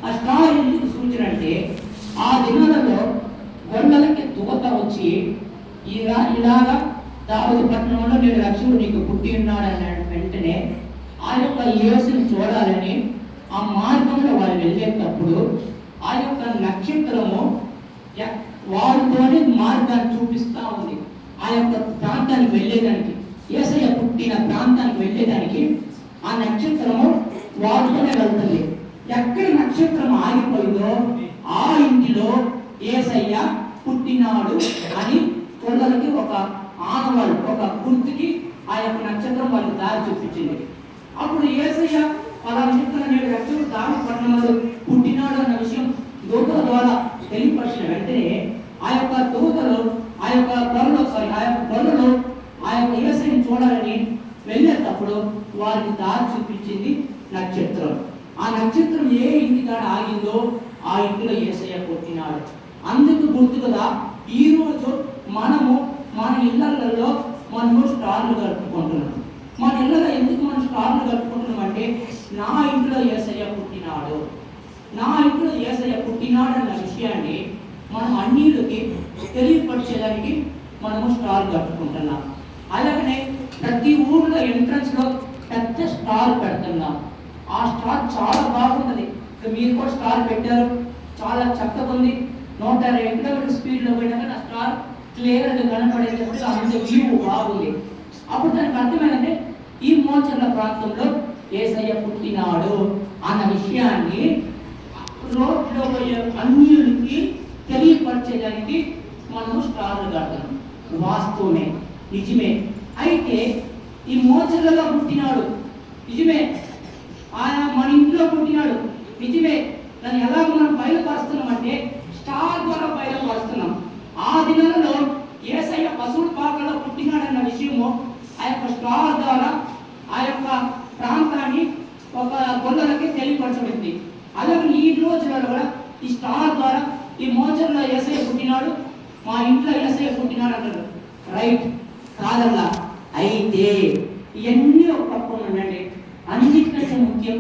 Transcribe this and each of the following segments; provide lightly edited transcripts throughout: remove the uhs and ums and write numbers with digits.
ఆ స్టార్ ఎందుకు సూచన అంటే ఆ దినాలలో గొల్లలకి దూత వచ్చి ఇలాగా దావీదు పట్టణంలో నేను రక్షకుడు నీకు పుట్టి ఉన్నాడు అన్నాడు. వెంటనే ఆ యొక్క యేసుని చూడాలని ఆ మార్గంలో వారు వెళ్ళేటప్పుడు ఆ యొక్క నక్షత్రము వారితోనే మార్గాన్ని చూపిస్తూ ఉంది. ఆ యొక్క ప్రాంతానికి వెళ్ళేదానికి, యేసయ్య పుట్టిన ప్రాంతానికి వెళ్ళేదానికి ఆ నక్షత్రము వారితోనే వెళ్తుంది. ఎక్కడ నక్షత్రం ఆగిపోయిందో ఆ ఇంటిలో యేసయ్య పుట్టినాడు అని పిల్లలకి ఒక ఆనవాళ్ళు, ఒక గుర్తుకి ఆ యొక్క నక్షత్రం వాళ్ళకి దారి చూపించింది. అప్పుడు యేసయ్య అలా చెప్తున్న నేడు రక్షకుడు దావీదు పట్టణంలో పుట్టినాడు అన్న విషయం దూతల ద్వారా తెలియపరిచిన వెంటనే ఆ యొక్క దూతలు ఆ యొక్క గొర్రెలు ఆ యొక్క యేసయ్యని చూడాలని వెళ్ళేటప్పుడు వారికి దారి చూపించింది నక్షత్రం. ఆ నక్షత్రం ఏ ఇంటి కాడ ఆగిందో ఆ ఇంటిలో యేసయ్య పుట్టినాడు. అందుకు గుర్తుగా ఈ రోజు మనము మన ఇళ్లలో మనము స్టార్లు కలుపుకుంటున్నాం. మన ఇళ్లలో ఎందుకు మనం స్టార్లు కలుపుకుంటున్నాం అంటే నా ఇంట్లో యేసయ్య పుట్టినాడు, నా ఇంట్లో యేసయ్య పుట్టినాడు అన్న విషయాన్ని మనం అన్నిటికి తెలియపరిచేదానికి మనము స్టార్ కట్టుకుంటున్నాం. అలాగనే ప్రతి ఊర్లో ఎంట్రన్స్ లో పెద్ద స్టార్ పెడుతున్నాం. ఆ స్టార్ చాలా బాగుంటుంది. మీరు కూడా స్టార్ పెట్టారు, చాలా చక్కగా ఉంది. 120 కిలోమీటర్ స్పీడ్ లో పోయినా కానీ ఆ స్టార్ క్లియర్ గా కనపడేటప్పుడు అంత వ్యూ బాగుంది. అప్పుడు దానికి అర్థమైందంటే ఈ మోచర్ల ప్రాంతంలో యేసయ్య పుట్టినాడు అన్న విషయాన్ని రోడ్లో పోయే అన్యులకి తెలియపరిచేదానికి మనము స్టార్లు కడతాం. వాస్తవమే, నిజమే. అయితే ఈ మోచర్లలో పుట్టినాడు నిజమే, ఆయన మన ఇంట్లో పుట్టినాడు నిజమే. దాన్ని ఎలా మనం బయలుపరుస్తున్నాం అంటే స్టార్ ద్వారా బయలుపరుస్తున్నాం. ఆ దినాలలో యేసయ్య పశువుల పాకలో పుట్టినాడన్న విషయము ఆ యొక్క స్టార్ ద్వారా ఆ యొక్క ప్రాంతాన్ని ఒక గొల్లలకి తెలియపరచబడింది. అలాగే ఈ రోజులలో కూడా ఈ స్టార్ ద్వారా ఈ మోచర్లో యేసయ్య పుట్టినాడు, మా ఇంట్లో యేసయ్య పుట్టినాడు అంటారు. రైట్ కాదల్లా. అయితే ఇవన్నీ ఒక పక్కన ఉండండి. అన్నిటికంటే ముఖ్యం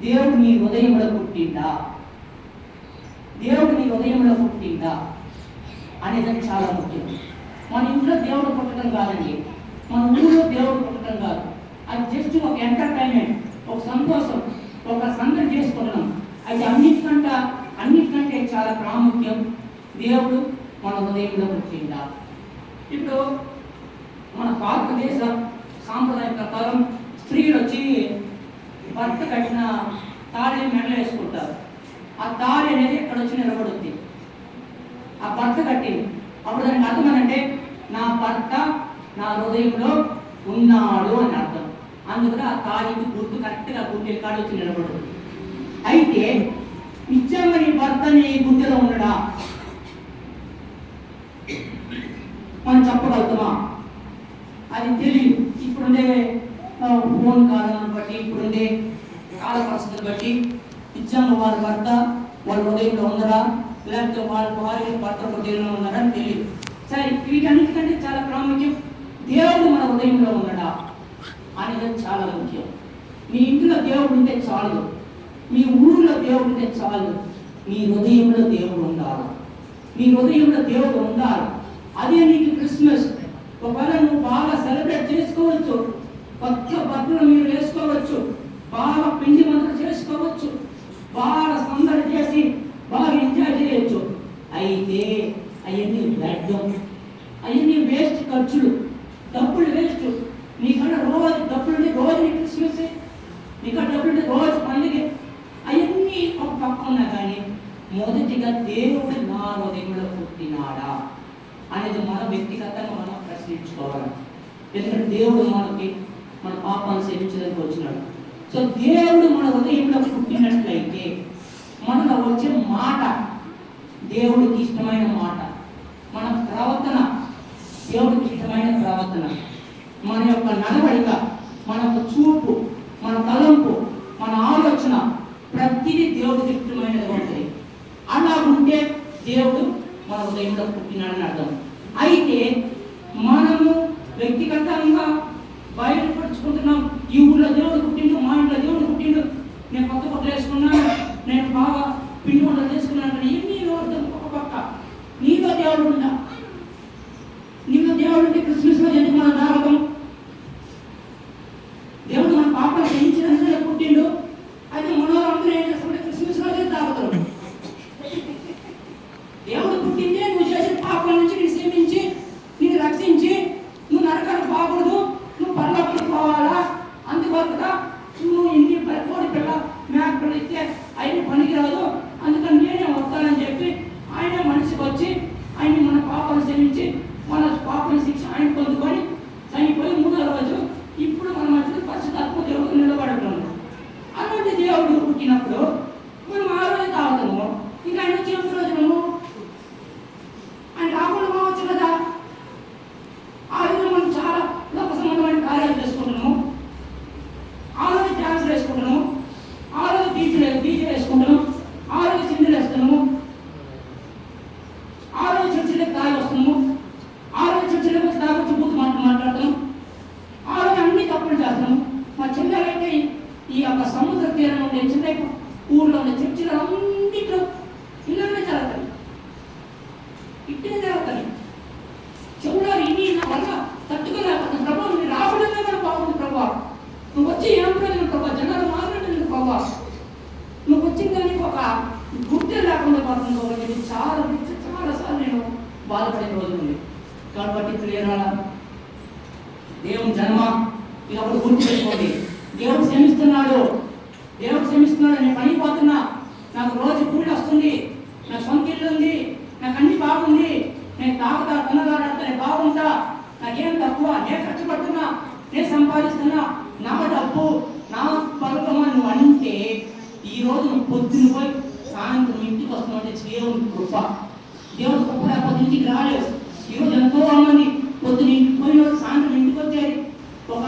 దేవుడు నీ హృదయంలో పుట్టిందా, దేవుడు నీ హృదయంలో పుట్టిందా అనేది చాలా ముఖ్యం. మన ఇంట్లో దేవుడు పుట్టడం కాదండి, మన ఊళ్ళో దేవుడు పుట్టడం కాదు. అది జస్ట్ ఒక ఎంటర్టైన్మెంట్, ఒక సంతోషం, ఒక సందడి చేసుకుంటున్నాం. అయితే అన్నిటికంటే చాలా ప్రాముఖ్యం దేవుడు మన హృదయంలో పుట్టిందా. ఇప్పుడు మన భారతదేశ సాంప్రదాయం ప్రకారం స్త్రీలు వచ్చి భర్త కట్టిన తాళి మెడలో వేసుకుంటారు. ఆ తాళి అనేది ఇక్కడ వచ్చి నిలబడుద్ది. ఆ భర్త కట్టింది. అప్పుడు దానికి అర్థం ఏంటంటే నా భర్త నా హృదయంలో ఉన్నాడు అని అర్థం. అందుకని ఆ తాళికి గుర్తు కరెక్ట్గా గుండె కాడ వచ్చి నిలబడుతుంది. అయితే నిజంగా నీ భర్త నీ గుండెలో ఉండడా మనం చెప్పగలుగుతామా? అది తెలియదు. ఇప్పుడుండే ఫోన్ కాలాలను బట్టి, ఇప్పుడుండే కాల పరిస్థితులు బట్టి నిజంగా వాళ్ళ భర్త వాళ్ళ హృదయంలో ఉన్నారా, లేకపోతే వాళ్ళ భార్య భర్త హృదయంలో ఉన్నారా అని తెలియదు. సరే, వీటన్నిటికంటే చాలా ప్రాముఖ్యం దేవుడు మన హృదయంలో ఉన్నాడా అనేది చాలా ముఖ్యం. మీ ఇంట్లో దేవుడు ఉంటే చాలు, మీ ఊరిలో దేవుడు ఉంటే చాలు, మీ హృదయంలో దేవుడు ఉండాలి. మీ హృదయంలో దేవుడు ఉండాలి. అదే నీకు క్రిస్మస్. ఒకవేళ నువ్వు బాగా సెలబ్రేట్ చేసుకోవచ్చు, కొత్త బట్టలు మీరు వేసుకోవచ్చు, బాగా పిండి వంటలు చేసుకోవచ్చు, బాగా సందడి చేసి బాగా ఎంజాయ్ చేయొచ్చు. అయితే అవన్నీ వ్యర్థం, అవన్నీ వేస్ట్ ఖర్చులు, డబ్బులు వేస్ట్. నీకన్నా రోజు డబ్బులుంటే రోజు నీ క్రిస్మస్, నీకు డబ్బులుంటే రోజు పండుగ. అవన్నీ ఒక పక్క ఉన్నా కానీ మొదటిగా దేవుడు నా హృదయంలో పుట్టినాడా అనేది మనం వ్యక్తిగతంగా మనం ప్రశ్నించుకోవాలి. ఎందుకంటే దేవుడు మనకి మన పాపాన్ని సేవించడానికి వచ్చినాడు. సో దేవుడు మన హృదయంలో పుట్టినట్లయితే మనలో వచ్చే మాట దేవుడికి ఇష్టమైన మాట, మన ప్రవర్తన దేవుడికి ఇష్టమైన ప్రవర్తన, మన యొక్క నడవడిక, మన చూపు, మన తలంపు, మన ఆలోచన ప్రతిదీ దేవుడికి ఇష్టమైనది ఉంటుంది. అలా ఉంటే దేవుడు మన హృదయంలో పుట్టినాడని అర్థం. అయితే మనము వ్యక్తిగతంగా బయటపరుచుకుంటున్నాం, ఈ ఊళ్ళో దేవుడు పుట్టిండు, మా ఇంట్లో దేవుడు పుట్టిండు, నేను కొత్త కొత్త వేసుకున్నాను, నేను బాగా పిండి వంటలు చేసుకున్నాను. ఎన్ని ఒక పక్క నీలో దేవుడు ఉందా? నీలో దేవుడు ఉంటే క్రిస్మస్ రోజు ఎందుకు మనం రావడం? దేవుడు మన పాపలు క్షమించినందుకే పుట్టిండు. అయితే మనలో అందరూ ఏం చేస్తామంటే క్రిస్మస్ రోజే తాగుతారు. దేవుడు పుట్టిందే నువ్వు చేసిన పాపల నుంచి నేను క్షమించి నిన్ను రక్షించి నువ్వు నరకానికి పోకూడదు, నువ్వు పరలోకానికి పోవాలా. అందువల్ల నువ్వు ఇన్ని కోడి పిల్ల మేక పిల్ల ఇస్తే ఆయన పనికిరాదు, అందుకని నేనే వస్తానని చెప్పి ఆయన మనిషికి వచ్చి ఆయన మన పాపను క్షమించి మన పాపల శిక్ష ఆయన పొందుకొని చనిపోయి 3వ రోజు ఇప్పుడు మన మధ్యలో పరిశుద్ధాత్మ దేవుడు నిలబడుతున్నాడు. అలాంటి దేవుడు పుట్టినప్పుడు మనం ఆ రోజు తాగుతాము. ఇంకా ఆయన వచ్చి 8వ రోజు మనము ఆయన రాకుండా పోవచ్చు కదా. ఆ రోజు మనం చాలా లోక సంబంధమైన కార్యాలు చేసుకుంటున్నాము. ఆ రోజు డ్యాన్సులు వేసుకుంటున్నాము, ఆ రోజు డీజే వేసుకుంటున్నాము, ఆ రోజు సింధులు వేస్తున్నాము, ఆ రోజు చర్చిలకు తాగి వస్తున్నాము, ఆ రోజు చర్చిలకు వచ్చి తాగొచ్చి బూత్ మాట్లాడుతున్నాము, ఆ రోజు అన్ని తప్పులు చేస్తున్నాము. మా చిన్నలైతే ఈ యొక్క సముద్ర తీరంలో ఉండే చిన్న ఊళ్ళో ఉండే చర్చిలు అన్నింటిలో ఇలానే జరుగుతాయి, ఇట్టే జరుగుతాయి. చెవులారు ఇన్ని నా వల్ల తట్టుకోలేకపోతుంది. ప్రభావం మీరు రావడమే కానీ బాగుంది ప్రభావ, నువ్వు వచ్చి ఏం ప్రయోజనం ప్రభావ, జనాలు మాట్లాడండి ప్రభావ, నువ్వు వచ్చిన కానీ ఒక గుర్తే లేకుండా పడుతుంది అనేది చాలాసార్లు నేను బాధపడే రోజు ఉంది. కాబట్టి ప్రియరాల దేవుని జన్మ ఇది అప్పుడు గుర్తు పెట్టుకోండి. దేవుడు క్షమిస్తున్నాడు, దేవుడు క్షమిస్తున్నాడు. నేను పనిపోతున్నా, నాకు రోజు కూలి వస్తుంది, నాకు సొంత ఇల్లు ఉంది, నాకు అన్ని బాగుంది, నేను తాగుతా తినదాడుతా, నేను బాగుంటా, నాకేం తక్కువ, నేను కష్టపడుతున్నా, నేను సంపాదిస్తున్నా, నా డబ్బు నా పలుకమా నువ్వు అంటే ఈరోజు నువ్వు పొద్దున పోయి సాయంత్రం ఇంటికి వస్తున్నావు అంటే దేవుని కృప. దేవుడు కృప లేకపోతే ఇంటికి రాలేదు. ఈరోజు ఎంతో మంది పొద్దున ఇంటికి పోయిన సాయంత్రం ఇంటికి వచ్చేది ఒక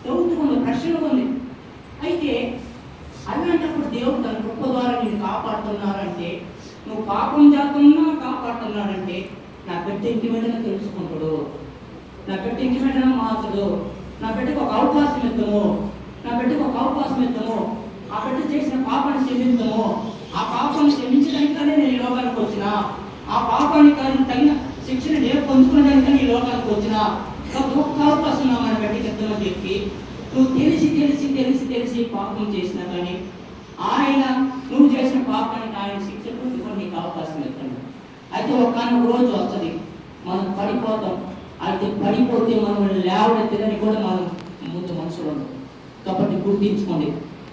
డౌట్ ఉంది, ప్రశ్న ఉంది. అయితే అలాంటప్పుడు దేవుడు తన కృప ద్వారా నేను కాపాడుతున్నారంటే, నువ్వు పాపం చేస్తున్నా కాపాడుతున్నాడంటే నా బిడ్డ ఇంటి వెంటనే తెలుసుకుంటాడు, నా బిడ్డ ఇంటి వెంటనే మారుతాడు, నా బిడ్డకు ఒక అవకాశం ఇద్దాము, నా బిడ్డకు ఒక అవకాశం ఇద్దాము, ఆ బిడ్డ చేసిన పాపాన్ని క్షమిద్దాము, ఆ పాపాన్ని క్షమించడానికనే నేను ఈ లోకానికి వచ్చిన, ఆ పాపానికి తగిన శిక్షణ నేను పొందుకునేదానికని ఈ లోకానికి వచ్చిన, ఒక్క అవకాశం మన బిడ్డకి ఇద్దామని చెప్పి నువ్వు తెలిసి తెలిసి తెలిసి తెలిసి పాపం చేసినా కానీ ఆయన నువ్వు చేసిన పాపానికి ఆయన శిక్ష పొందుకొని నీకు అవకాశం ఇస్తాడు. అయితే ఒక్కనొక రోజు వస్తుంది మనం పడిపోతాం. అయితే పడిపోతే మనం లేవడెత్తదని కూడా మనం ముందు మనసులో ఉండదు. కాబట్టి గుర్తించుకోండి,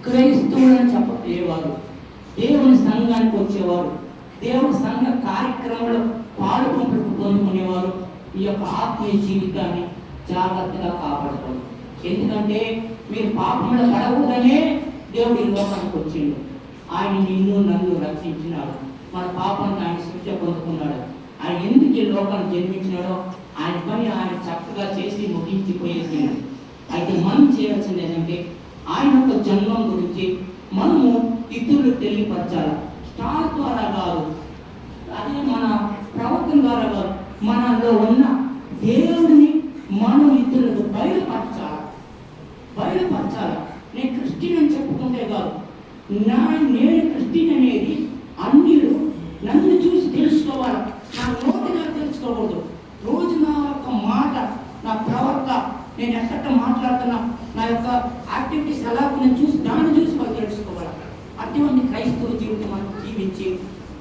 క్రైస్తవులని చెప్పేవారు, దేవుని సంఘానికి వచ్చేవారు, దేవుని సంఘ కార్యక్రమంలో పొందుకునేవారు ఈ యొక్క ఆత్మీయ జీవితాన్ని జాగ్రత్తగా కాపాడుకోండి. ఎందుకంటే మీరు పాపంలో పడకూడదనే దేవుడు ఈ లోకానికి వచ్చిండు. ఆయన నిన్ను నన్ను రక్షించినాడు, మన పాపానికి ఆయన శిక్ష పొందుకున్నాడు. ఆయన ఎందుకు ఈ లోకాన్ని జన్మించినాడో ఆయన పని ఆయన చక్కగా చేసి ముగించిపోయేసి. అయితే మనం చేయాల్సింది ఏంటంటే ఆయన యొక్క జన్మం గురించి మనము ఇతరులకు తెలియపరచాలి. స్టార్ ద్వారా కాదు, అదే మన ప్రవర్తన ద్వారా కాదు, మనలో ఉన్న దేవుడిని మనం ఇతరులకు బయలుపరచాలి. నేను క్రిస్టియన్ అని చెప్పుకుంటే కాదు, నేను క్రిస్టియన్ అనేది అన్నిలు నన్ను చూసి తెలుసుకోవాలి, నా నోటి నాకు తెలుసుకోకూడదు. రోజు నా యొక్క మాట, నా ప్రవర్త, నేను ఎక్కడ మాట్లాడుతున్నా, నా యొక్క యాక్టివిటీస్ ఎలా నేను చూసి దాన్ని చూసి వాళ్ళు తెలుసుకోవాలి. అటువంటి క్రైస్తవ జీవితం మనం జీవించి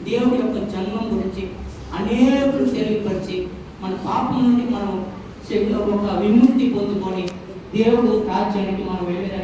దేవుడి యొక్క జన్మం గురించి అనేకులు తెలియపరిచి మన పాపం నుండి మనం ఒక విముక్తి పొందుకొని దేవుడు రాజ్యానికి మనం వెళ్ళే